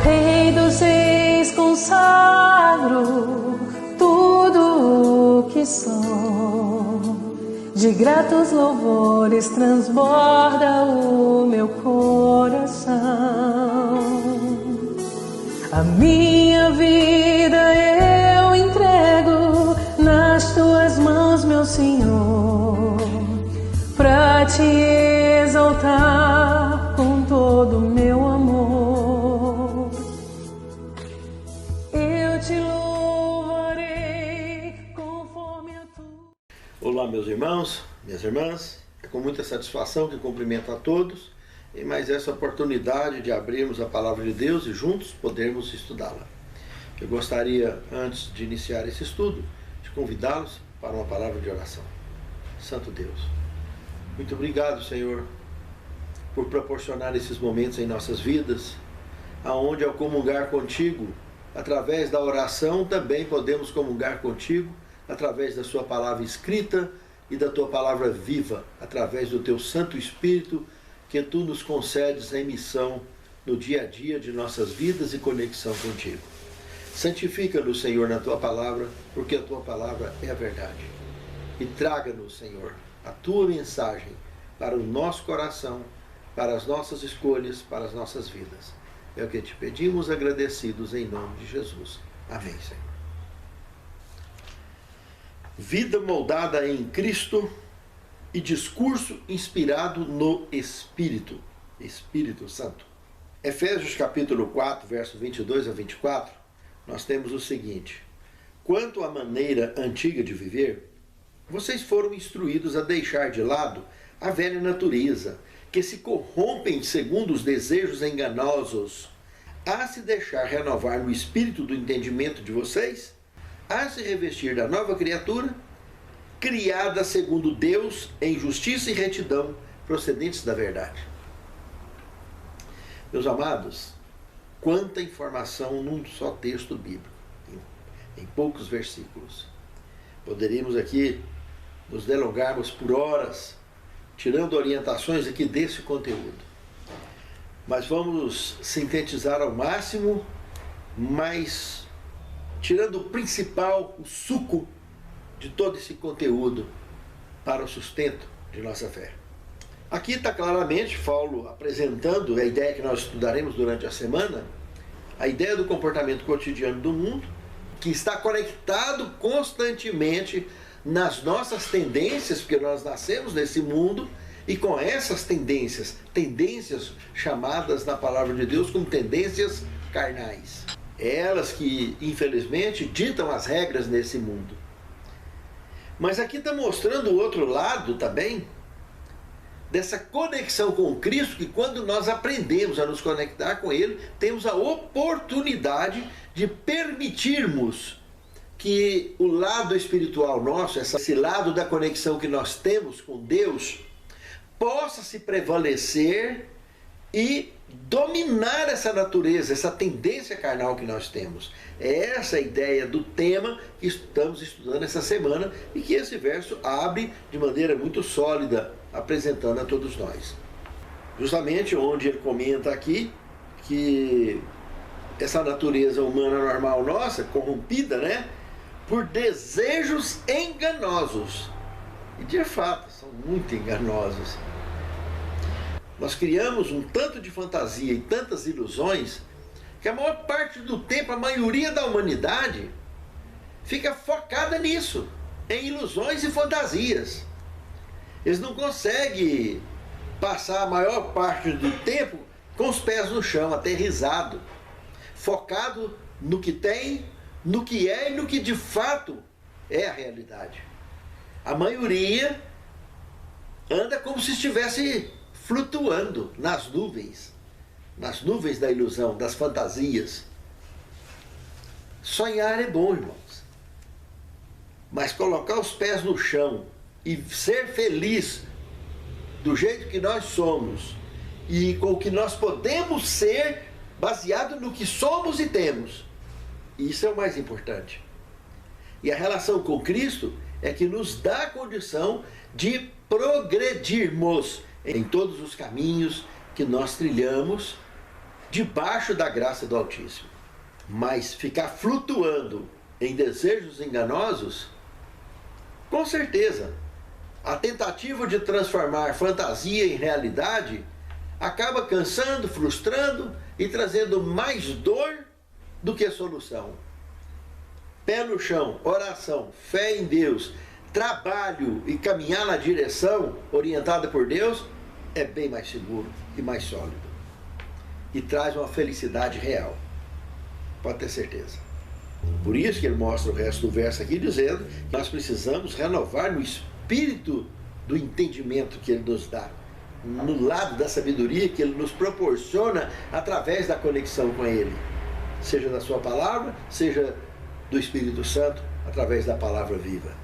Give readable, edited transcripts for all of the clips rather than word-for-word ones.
Rei dos Reis, consagro tudo o que sou. De gratos louvores transborda o meu coração. A minha vida eu entrego nas tuas mãos, meu Senhor, pra te exaltar com todo o meu amor. Eu te louvarei conforme a tua... Olá, meus irmãos, minhas irmãs, é com muita satisfação que cumprimento a todos em mais essa oportunidade de abrirmos a Palavra de Deus e juntos podermos estudá-la. Eu gostaria, antes de iniciar esse estudo, de convidá-los para uma palavra de oração. Santo Deus, muito obrigado, Senhor, por proporcionar esses momentos em nossas vidas, aonde ao comungar contigo, através da oração, também podemos comungar contigo, através da sua palavra escrita e da tua palavra viva, através do teu Santo Espírito, que tu nos concedes em missão no dia a dia de nossas vidas e conexão contigo. Santifica-nos, Senhor, na tua palavra, porque a tua palavra é a verdade. E traga-nos, Senhor, a tua mensagem para o nosso coração, para as nossas escolhas, para as nossas vidas. É o que te pedimos, agradecidos em nome de Jesus. Amém, Senhor. Vida moldada em Cristo e discurso inspirado no Espírito Santo. Efésios capítulo 4, verso 22 a 24, nós temos o seguinte: quanto à maneira antiga de viver, vocês foram instruídos a deixar de lado a velha natureza, que se corrompem segundo os desejos enganosos, a se deixar renovar no espírito do entendimento de vocês, a se revestir da nova criatura, criada segundo Deus em justiça e retidão, procedentes da verdade. Meus amados, quanta informação num só texto bíblico, em poucos versículos. Poderíamos aqui nos delongarmos por horas, tirando orientações aqui desse conteúdo. Mas vamos sintetizar ao máximo, mas tirando o principal, o suco de todo esse conteúdo para o sustento de nossa fé. Aqui está claramente Paulo apresentando a ideia que nós estudaremos durante a semana, a ideia do comportamento cotidiano do mundo, que está conectado constantemente nas nossas tendências, porque nós nascemos nesse mundo, e com essas tendências chamadas na palavra de Deus como tendências carnais. Elas que, infelizmente, ditam as regras nesse mundo. Mas aqui está mostrando o outro lado também, dessa conexão com Cristo, que quando nós aprendemos a nos conectar com Ele, temos a oportunidade de permitirmos que o lado espiritual nosso, esse lado da conexão que nós temos com Deus, possa se prevalecer e dominar essa natureza, essa tendência carnal que nós temos. É essa a ideia do tema que estamos estudando essa semana e que esse verso abre de maneira muito sólida, apresentando a todos nós. Justamente onde ele comenta aqui que essa natureza humana normal nossa, corrompida, né, por desejos enganosos. E de fato, são muito enganosos. Nós criamos um tanto de fantasia e tantas ilusões que a maior parte do tempo, a maioria da humanidade fica focada nisso, em ilusões e fantasias. Eles não conseguem passar a maior parte do tempo com os pés no chão, aterrissado, focado no que tem, no que é e no que de fato é a realidade. A maioria anda como se estivesse flutuando nas nuvens da ilusão, das fantasias. Sonhar é bom, irmãos, mas colocar os pés no chão e ser feliz do jeito que nós somos e com o que nós podemos ser, baseado no que somos e temos, isso é o mais importante. E a relação com Cristo é que nos dá a condição de progredirmos em todos os caminhos que nós trilhamos debaixo da graça do Altíssimo. Mas ficar flutuando em desejos enganosos, com certeza, a tentativa de transformar fantasia em realidade acaba cansando, frustrando e trazendo mais dor do que solução. Pé no chão, oração, fé em Deus, trabalho e caminhar na direção orientada por Deus é bem mais seguro e mais sólido. E traz uma felicidade real. Pode ter certeza. Por isso que ele mostra o resto do verso aqui dizendo que nós precisamos renovar no espírito do entendimento que ele nos dá, no lado da sabedoria que ele nos proporciona através da conexão com ele, seja da sua palavra, seja do Espírito Santo, através da palavra viva.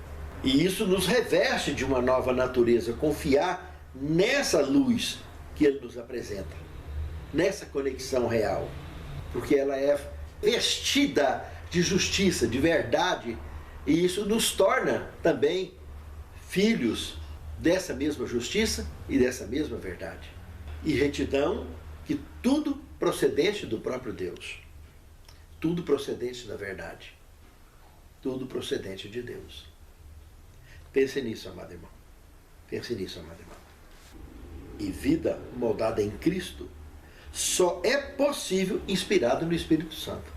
E isso nos reveste de uma nova natureza, confiar nessa luz que ele nos apresenta, nessa conexão real, porque ela é vestida de justiça, de verdade, e isso nos torna também filhos dessa mesma justiça e dessa mesma verdade. E retidão, que tudo procedente do próprio Deus, tudo procedente da verdade, tudo procedente de Deus. Pense nisso, amado irmão. Pense nisso, amado irmão. E vida moldada em Cristo só é possível inspirado no Espírito Santo.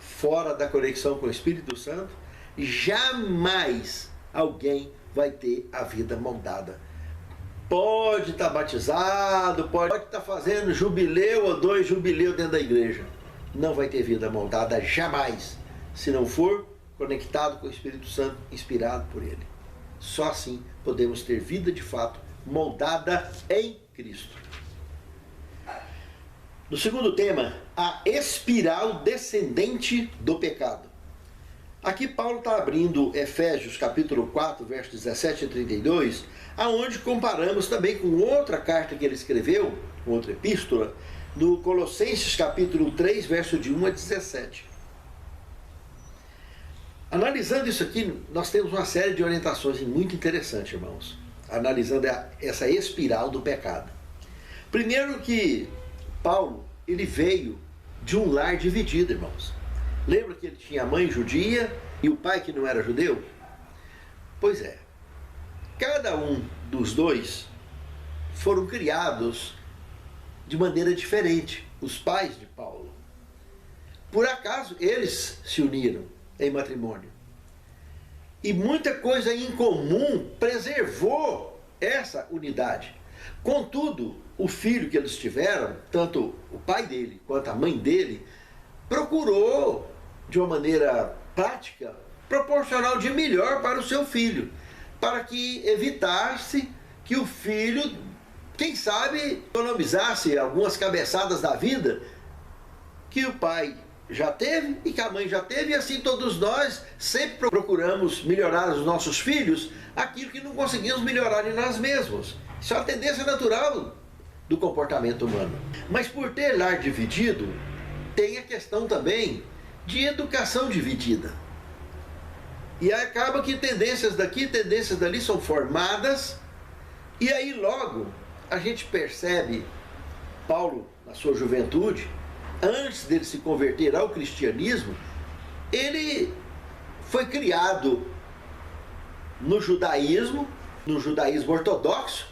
Fora da conexão com o Espírito Santo, jamais alguém vai ter a vida moldada. Pode estar batizado, pode estar fazendo jubileu ou 2 jubileus dentro da igreja. Não vai ter vida moldada jamais, se não for conectado com o Espírito Santo, inspirado por ele. Só assim podemos ter vida de fato moldada em Cristo. No segundo tema, a espiral descendente do pecado. Aqui Paulo está abrindo Efésios capítulo 4, versos 17 e 32, aonde comparamos também com outra carta que ele escreveu, outra epístola, no Colossenses capítulo 3, verso de 1 a 17. Analisando isso aqui, nós temos uma série de orientações muito interessantes, irmãos, analisando essa espiral do pecado. Primeiro que Paulo, ele veio de um lar dividido, irmãos. Lembra que ele tinha a mãe judia e o pai que não era judeu? Pois é, cada um dos dois foram criados de maneira diferente, os pais de Paulo. Por acaso, eles se uniram em matrimônio. E muita coisa em comum preservou essa unidade. Contudo, o filho que eles tiveram, tanto o pai dele quanto a mãe dele, procurou, de uma maneira prática, proporcionar o de melhor para o seu filho, para que evitasse que o filho, quem sabe, economizasse algumas cabeçadas da vida que o pai já teve e que a mãe já teve, e assim todos nós sempre procuramos melhorar os nossos filhos aquilo que não conseguimos melhorar em nós mesmos. Isso é uma tendência natural do comportamento humano. Mas por ter lar dividido, tem a questão também de educação dividida. E aí acaba que tendências daqui, tendências dali são formadas, e aí logo a gente percebe Paulo, na sua juventude, antes dele se converter ao cristianismo, ele foi criado no judaísmo ortodoxo.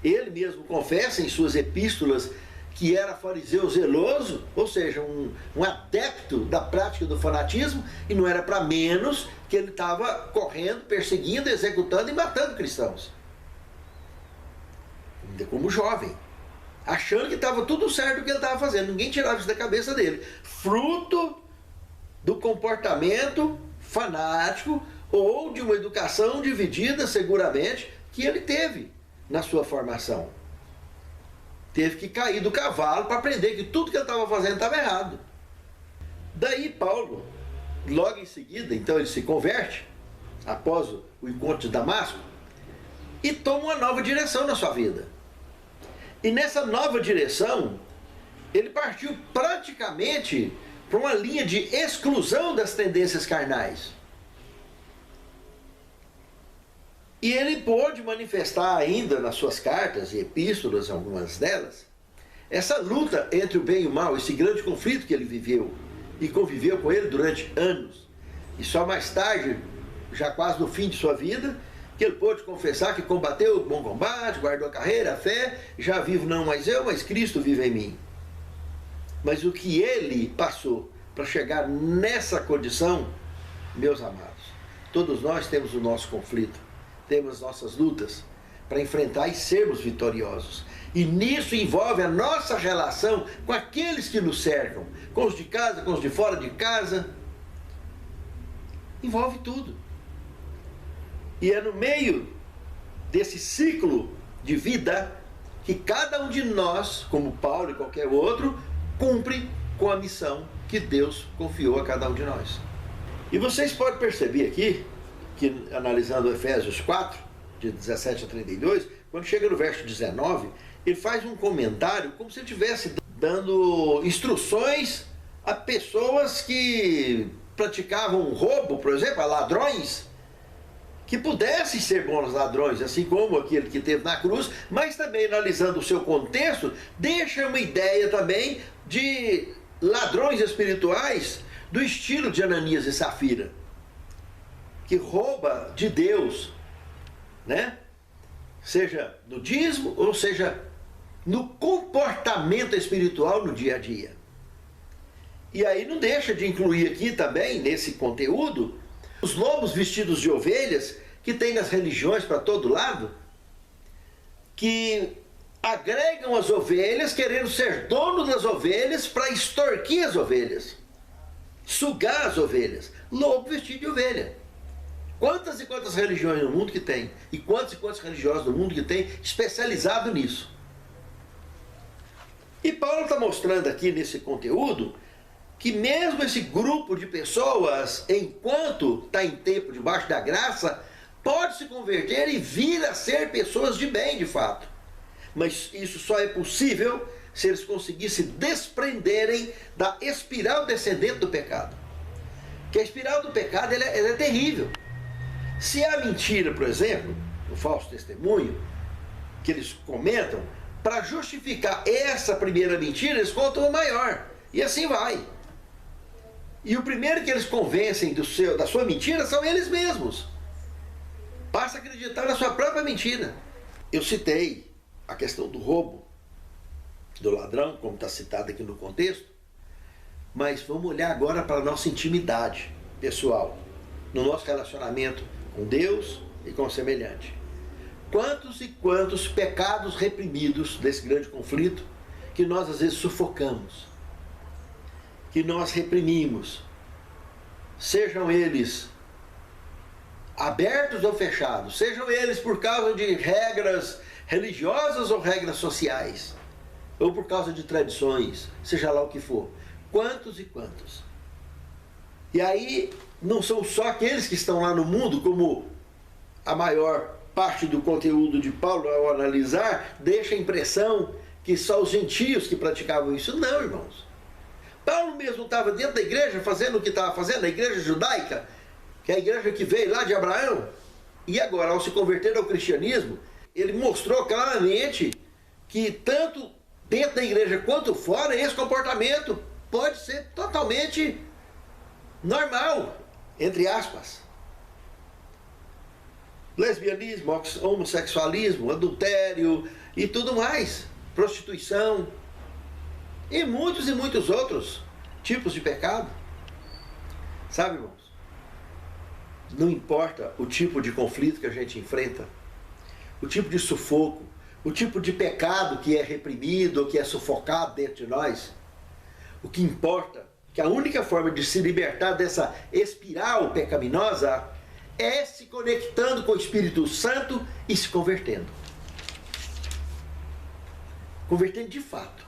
Ele mesmo confessa em suas epístolas que era fariseu zeloso, ou seja, um adepto da prática do fanatismo, e não era para menos que ele estava correndo, perseguindo, executando e matando cristãos. Ainda como jovem, achando que estava tudo certo o que ele estava fazendo, ninguém tirava isso da cabeça dele. Fruto do comportamento fanático ou de uma educação dividida, seguramente, que ele teve na sua formação. Teve que cair do cavalo para aprender que tudo que ele estava fazendo estava errado. Daí Paulo, logo em seguida, então ele se converte, após o encontro de Damasco, e toma uma nova direção na sua vida. E nessa nova direção, ele partiu praticamente para uma linha de exclusão das tendências carnais. E ele pôde manifestar ainda nas suas cartas e epístolas, algumas delas, essa luta entre o bem e o mal, esse grande conflito que ele viveu e conviveu com ele durante anos. E só mais tarde, já quase no fim de sua vida, que ele pôde confessar que combateu o bom combate, guardou a carreira, a fé, já vivo não mais eu, mas Cristo vive em mim. Mas o que ele passou para chegar nessa condição, meus amados, todos nós temos o nosso conflito, temos nossas lutas para enfrentar e sermos vitoriosos. E nisso envolve a nossa relação com aqueles que nos cercam, com os de casa, com os de fora de casa. Envolve tudo. E é no meio desse ciclo de vida que cada um de nós, como Paulo e qualquer outro, cumpre com a missão que Deus confiou a cada um de nós. E vocês podem perceber aqui, que analisando Efésios 4, de 17 a 32, quando chega no verso 19, ele faz um comentário como se ele estivesse dando instruções a pessoas que praticavam roubo, por exemplo, a ladrões, que pudessem ser bons ladrões, assim como aquele que teve na cruz, mas também, analisando o seu contexto, deixa uma ideia também de ladrões espirituais do estilo de Ananias e Safira, que rouba de Deus, né? Seja no dízimo, ou seja, no comportamento espiritual no dia a dia. E aí não deixa de incluir aqui também, nesse conteúdo, os lobos vestidos de ovelhas, que tem nas religiões para todo lado, que agregam as ovelhas, querendo ser dono das ovelhas para extorquir as ovelhas, sugar as ovelhas. Lobo vestido de ovelha. Quantas e quantas religiões no mundo que tem, e quantos religiosos no mundo que tem especializado nisso. E Paulo está mostrando aqui nesse conteúdo que mesmo esse grupo de pessoas, enquanto está em tempo debaixo da graça, pode se converter e vir a ser pessoas de bem de fato. Mas isso só é possível se eles conseguissem desprenderem da espiral descendente do pecado. Que a espiral do pecado ela é terrível. Se há mentira, por exemplo, o falso testemunho, que eles comentam, para justificar essa primeira mentira, eles contam a maior. E assim vai. E o primeiro que eles convencem da sua mentira são eles mesmos. Basta acreditar na sua própria mentira. Eu citei a questão do roubo, do ladrão, como está citado aqui no contexto, mas vamos olhar agora para a nossa intimidade pessoal, no nosso relacionamento com Deus e com o semelhante. Quantos e quantos pecados reprimidos desse grande conflito que nós às vezes sufocamos, que nós reprimimos, sejam eles abertos ou fechados, sejam eles por causa de regras religiosas ou regras sociais, ou por causa de tradições, seja lá o que for. Quantos e quantos? E aí não são só aqueles que estão lá no mundo, como a maior parte do conteúdo de Paulo ao analisar deixa a impressão que só os gentios que praticavam isso. Não, irmãos. Paulo mesmo estava dentro da igreja fazendo o que estava fazendo, a igreja judaica, que é a igreja que veio lá de Abraão, e agora, ao se converter ao cristianismo, ele mostrou claramente que tanto dentro da igreja quanto fora, esse comportamento pode ser totalmente normal, entre aspas. Lesbianismo, homossexualismo, adultério e tudo mais, prostituição e muitos outros tipos de pecado. Sabe, irmãos? Não importa o tipo de conflito que a gente enfrenta, o tipo de sufoco, o tipo de pecado que é reprimido ou que é sufocado dentro de nós. O que importa é que a única forma de se libertar dessa espiral pecaminosa é se conectando com o Espírito Santo e se convertendo. Convertendo de fato.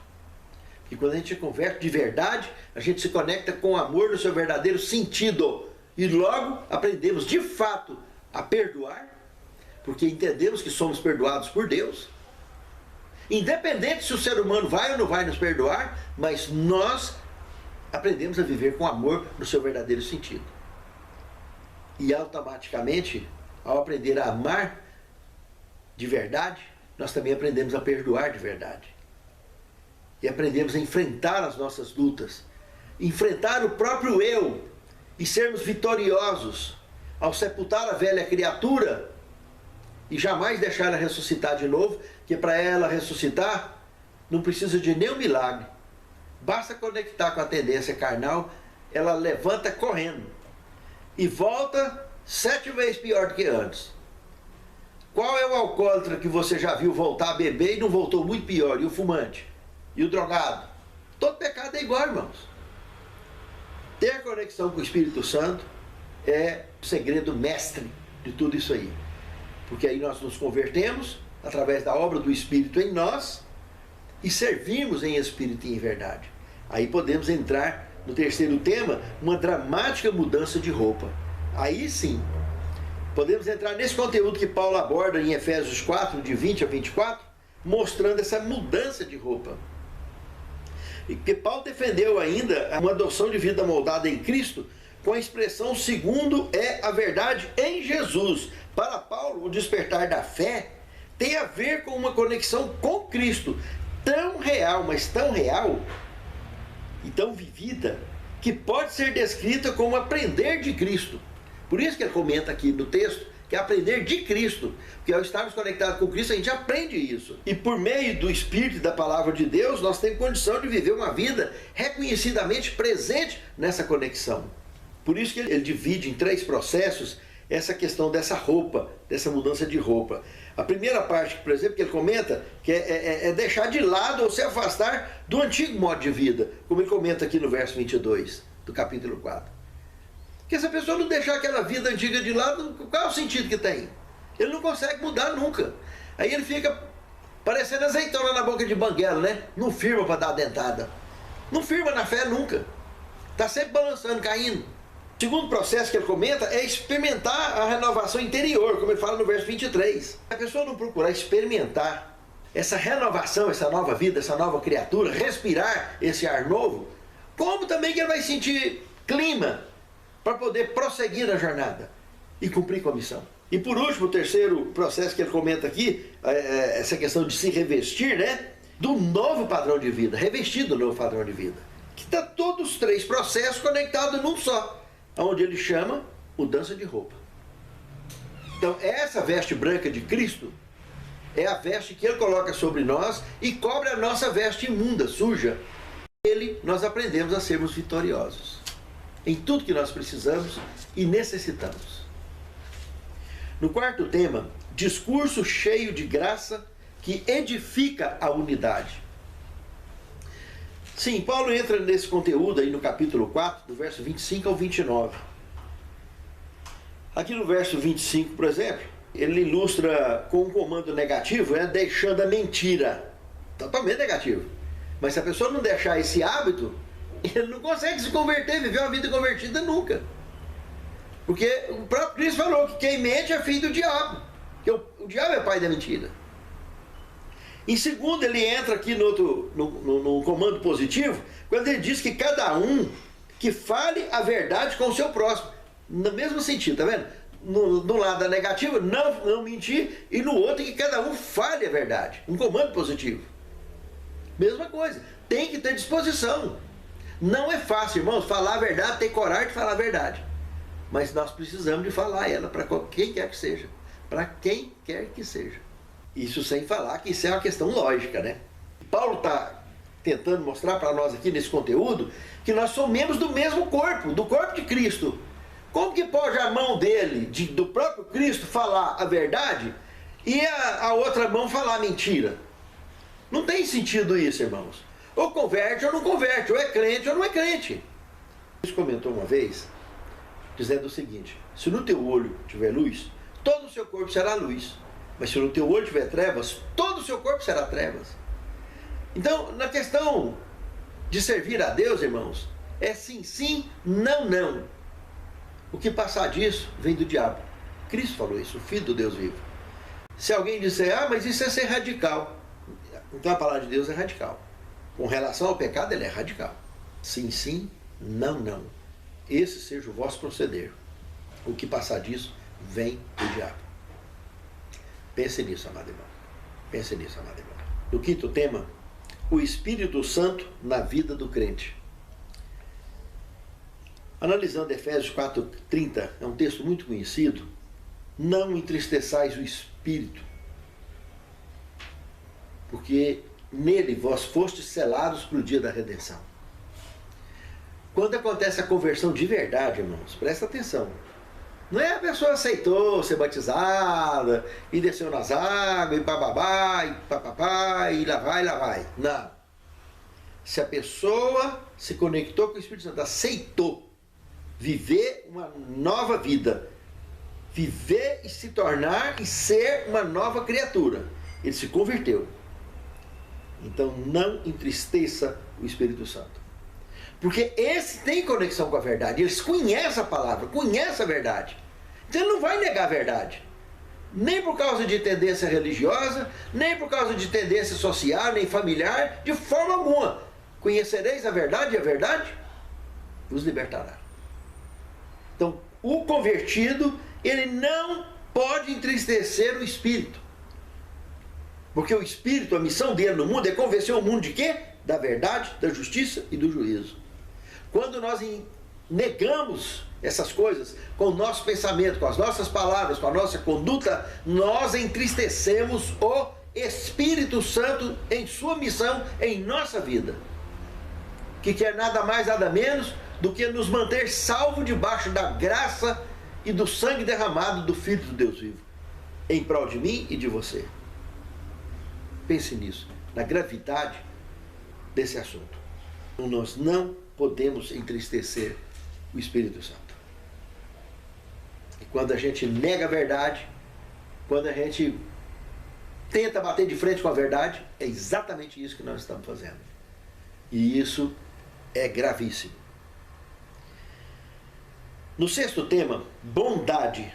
E quando a gente se converte de verdade, a gente se conecta com o amor no seu verdadeiro sentido. E logo aprendemos de fato a perdoar, porque entendemos que somos perdoados por Deus. Independente se o ser humano vai ou não vai nos perdoar, mas nós aprendemos a viver com amor no seu verdadeiro sentido. E automaticamente, ao aprender a amar de verdade, nós também aprendemos a perdoar de verdade. e aprendemos a enfrentar as nossas lutas, enfrentar o próprio eu e sermos vitoriosos ao sepultar a velha criatura e jamais deixar ela ressuscitar de novo, que para ela ressuscitar não precisa de nenhum milagre. Basta conectar com a tendência carnal, ela levanta correndo e volta 7 vezes pior do que antes. Qual é o alcoólatra que você já viu voltar a beber e não voltou muito pior? E o fumante? E o drogado? Todo pecado é igual, irmãos. Ter a conexão com o Espírito Santo é o segredo mestre de tudo isso aí. Porque aí nós nos convertemos através da obra do Espírito em nós e servimos em espírito e em verdade. Aí podemos entrar no terceiro tema, uma dramática mudança de roupa. Aí sim, podemos entrar nesse conteúdo que Paulo aborda em Efésios 4, de 20 a 24, mostrando essa mudança de roupa. E que Paulo defendeu ainda uma adoção de vida moldada em Cristo, com a expressão segundo é a verdade em Jesus. Para Paulo, o despertar da fé tem a ver com uma conexão com Cristo, tão real, mas tão real e tão vivida, que pode ser descrita como aprender de Cristo. Por isso que ele comenta aqui no texto que é aprender de Cristo, porque ao estarmos conectados com Cristo a gente aprende isso. E por meio do Espírito e da Palavra de Deus, nós temos condição de viver uma vida reconhecidamente presente nessa conexão. Por isso que ele divide em 3 processos essa questão dessa roupa, dessa mudança de roupa. A primeira parte, por exemplo, que ele comenta, que é deixar de lado ou se afastar do antigo modo de vida, como ele comenta aqui no verso 22 do capítulo 4. Que se a pessoa não deixar aquela vida antiga de lado, qual é o sentido que tem? Ele não consegue mudar nunca. Aí ele fica parecendo azeitona na boca de banguela, né? Não firma para dar a dentada. Não firma na fé nunca. Está sempre balançando, caindo. O segundo processo que ele comenta é experimentar a renovação interior, como ele fala no verso 23. Se a pessoa não procurar experimentar essa renovação, essa nova vida, essa nova criatura, respirar esse ar novo, como também que ele vai sentir clima para poder prosseguir na jornada e cumprir com a missão. E por último, o terceiro processo que ele comenta aqui, essa questão de se revestir, né, do novo padrão de vida, revestido do novo padrão de vida, que está todos os 3 processos conectados num só, onde ele chama mudança de roupa. Então essa veste branca de Cristo é a veste que ele coloca sobre nós e cobre a nossa veste imunda, suja. Nele nós aprendemos a sermos vitoriosos em tudo que nós precisamos e necessitamos. No quarto tema, discurso cheio de graça que edifica a unidade. Sim, Paulo entra nesse conteúdo aí no capítulo 4, do verso 25 ao 29. Aqui no verso 25, por exemplo, ele ilustra com um comando negativo, deixando a mentira. Totalmente negativo. Mas se a pessoa não deixar esse hábito, ele não consegue se converter, viver uma vida convertida nunca. Porque o próprio Cristo falou que quem mente é filho do diabo. Que o diabo é pai da mentira. Em segundo, ele entra aqui no comando positivo, quando ele diz que cada um que fale a verdade com o seu próximo. No mesmo sentido, tá vendo? No lado da negativa, não mentir, e no outro que cada um fale a verdade. Um comando positivo. Mesma coisa, tem que ter disposição. Não é fácil, irmãos, falar a verdade, ter coragem de falar a verdade. Mas nós precisamos de falar ela para quem quer que seja. Para quem quer que seja. Isso sem falar que isso é uma questão lógica, né? Paulo está tentando mostrar para nós aqui nesse conteúdo que nós somos membros do mesmo corpo, do corpo de Cristo. Como que pode a mão dele, do próprio Cristo, falar a verdade e a outra mão falar a mentira? Não tem sentido isso, irmãos. Ou converte ou não converte, ou é crente ou não é crente. Jesus comentou uma vez, dizendo o seguinte: se no teu olho tiver luz, todo o seu corpo será luz. Mas se no teu olho tiver trevas, todo o seu corpo será trevas. Então, na questão de servir a Deus, irmãos, é sim, sim, não, não. O que passar disso vem do diabo. Cristo falou isso, o Filho do Deus vivo. Se alguém disser, mas isso é ser radical. Então a palavra de Deus é radical. Com relação ao pecado, ele é radical. Sim, sim, não, não. Esse seja o vosso proceder. O que passar disso vem do diabo. Pense nisso, amado irmão. Pense nisso, amado irmão. No quinto tema, o Espírito Santo na vida do crente. Analisando Efésios 4:30, é um texto muito conhecido. Não entristeçais o Espírito, porque nele vós fostes selados para o dia da redenção. Quando acontece a conversão de verdade, irmãos, presta atenção. Não é a pessoa aceitou ser batizada e desceu nas águas e bababá e papapá e lá vai. Não. Se a pessoa se conectou com o Espírito Santo, aceitou viver uma nova vida, viver e se tornar e ser uma nova criatura, ele se converteu. Então não entristeça o Espírito Santo, porque esse tem conexão com a verdade, eles conhecem a palavra, conhecem a verdade, então ele não vai negar a verdade, nem por causa de tendência religiosa, nem por causa de tendência social, nem familiar, de forma alguma. Conhecereis a verdade e a verdade vos libertará. Então, o convertido, ele não pode entristecer o Espírito. Porque o Espírito, a missão dele no mundo é convencer o mundo de quê? Da verdade, da justiça e do juízo. Quando nós negamos essas coisas com o nosso pensamento, com as nossas palavras, com a nossa conduta, nós entristecemos o Espírito Santo em sua missão em nossa vida. Que quer nada mais, nada menos do que nos manter salvo debaixo da graça e do sangue derramado do Filho do Deus vivo, em prol de mim e de você. Pense nisso, na gravidade desse assunto. Nós não podemos entristecer o Espírito Santo. E quando a gente nega a verdade, quando a gente tenta bater de frente com a verdade, é exatamente isso que nós estamos fazendo. E isso é gravíssimo. No sexto tema, bondade,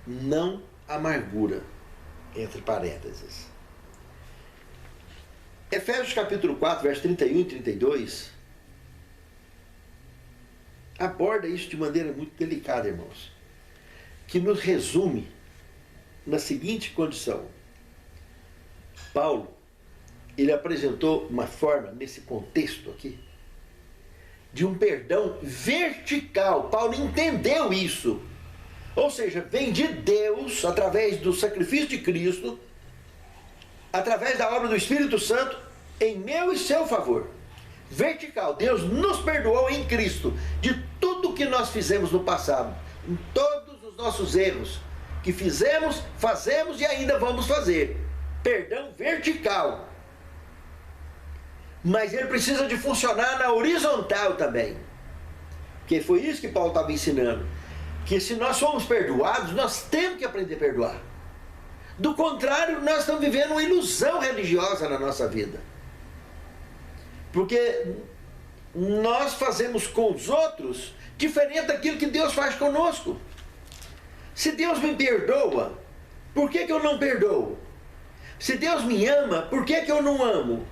não amargura, entre parênteses. Efésios capítulo 4, versos 31 e 32, aborda isso de maneira muito delicada, irmãos, que nos resume na seguinte condição. Paulo, ele apresentou uma forma, nesse contexto aqui, de um perdão vertical. Paulo entendeu isso. Ou seja, vem de Deus, através do sacrifício de Cristo, através da obra do Espírito Santo, em meu e seu favor. Vertical. Deus nos perdoou em Cristo de tudo que nós fizemos no passado, em todos os nossos erros que fizemos, fazemos e ainda vamos fazer. Perdão vertical. Mas ele precisa de funcionar na horizontal também. Porque foi isso que Paulo estava ensinando. Que se nós somos perdoados, nós temos que aprender a perdoar. Do contrário, nós estamos vivendo uma ilusão religiosa na nossa vida. Porque nós fazemos com os outros diferente daquilo que Deus faz conosco. Se Deus me perdoa, por que eu não perdoo? Se Deus me ama, por que eu não amo?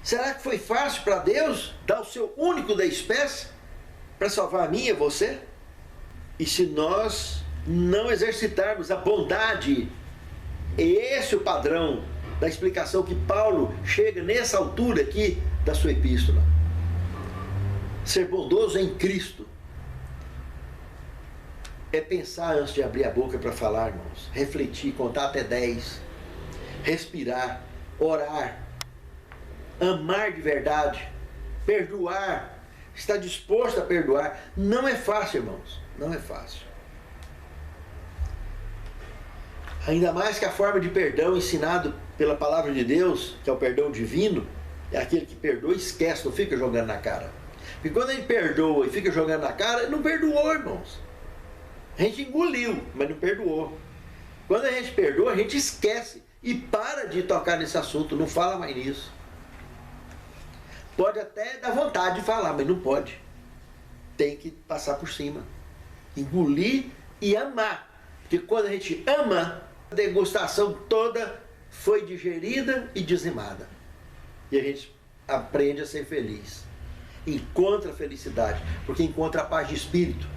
Será que foi fácil para Deus dar o seu único da espécie para salvar a mim e a você? E se nós não exercitarmos a bondade, esse é o padrão da explicação que Paulo chega nessa altura aqui da sua epístola. Ser bondoso em Cristo é pensar antes de abrir a boca para falar, irmãos. Refletir, contar até 10. Respirar, orar. Amar de verdade, perdoar, estar disposto a perdoar. Não é fácil, irmãos, não é fácil. Ainda mais que a forma de perdão ensinado pela palavra de Deus, que é o perdão divino, é aquele que perdoa e esquece, não fica jogando na cara. Porque quando a gente perdoa e fica jogando na cara, não perdoou, irmãos. A gente engoliu, mas não perdoou. Quando a gente perdoa, a gente esquece e para de tocar nesse assunto, não fala mais nisso. Pode até dar vontade de falar, mas não pode. Tem que passar por cima. Engolir e amar. Porque quando a gente ama, a degustação toda foi digerida e dizimada. E a gente aprende a ser feliz. Encontra a felicidade, porque encontra a paz de espírito.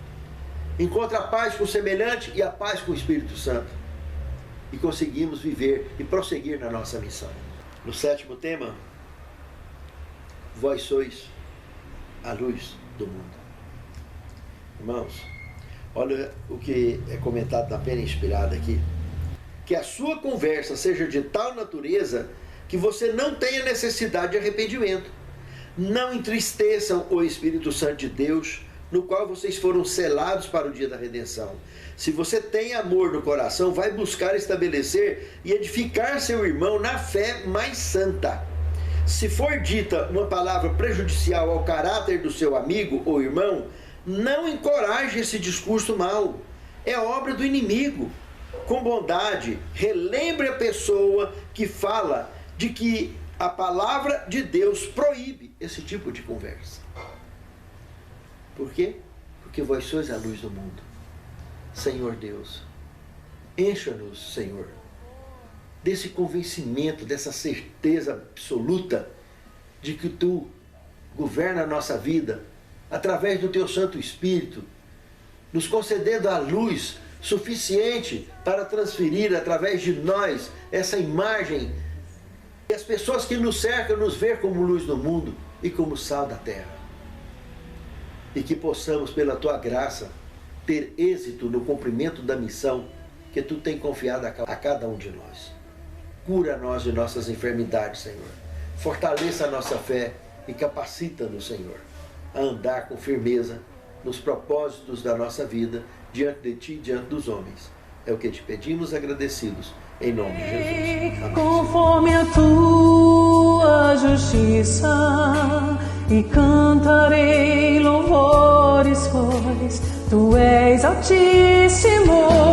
Encontra a paz com o semelhante e a paz com o Espírito Santo. E conseguimos viver e prosseguir na nossa missão. No sétimo tema, vós sois a luz do mundo. Irmãos, olha o que é comentado na Pena Inspirada aqui. Que a sua conversa seja de tal natureza que você não tenha necessidade de arrependimento. Não entristeçam o Espírito Santo de Deus, no qual vocês foram selados para o dia da redenção. Se você tem amor no coração, vai buscar estabelecer e edificar seu irmão na fé mais santa. Se for dita uma palavra prejudicial ao caráter do seu amigo ou irmão, não encoraje esse discurso mau. É obra do inimigo. Com bondade, relembre a pessoa que fala de que a palavra de Deus proíbe esse tipo de conversa. Por quê? Porque vós sois a luz do mundo. Senhor Deus, encha-nos, Senhor, desse convencimento, dessa certeza absoluta de que Tu governa a nossa vida através do Teu Santo Espírito, nos concedendo a luz suficiente para transferir através de nós essa imagem e as pessoas que nos cercam nos ver como luz do mundo e como sal da terra. E que possamos, pela Tua graça, ter êxito no cumprimento da missão que Tu tem confiado a cada um de nós. Cura-nós de nossas enfermidades, Senhor. Fortaleça a nossa fé e capacita-nos, Senhor, a andar com firmeza nos propósitos da nossa vida, diante de Ti e diante dos homens. É o que te pedimos agradecidos, em nome de Jesus. Amém. Conforme a Tua justiça, e cantarei louvores, pois Tu és Altíssimo.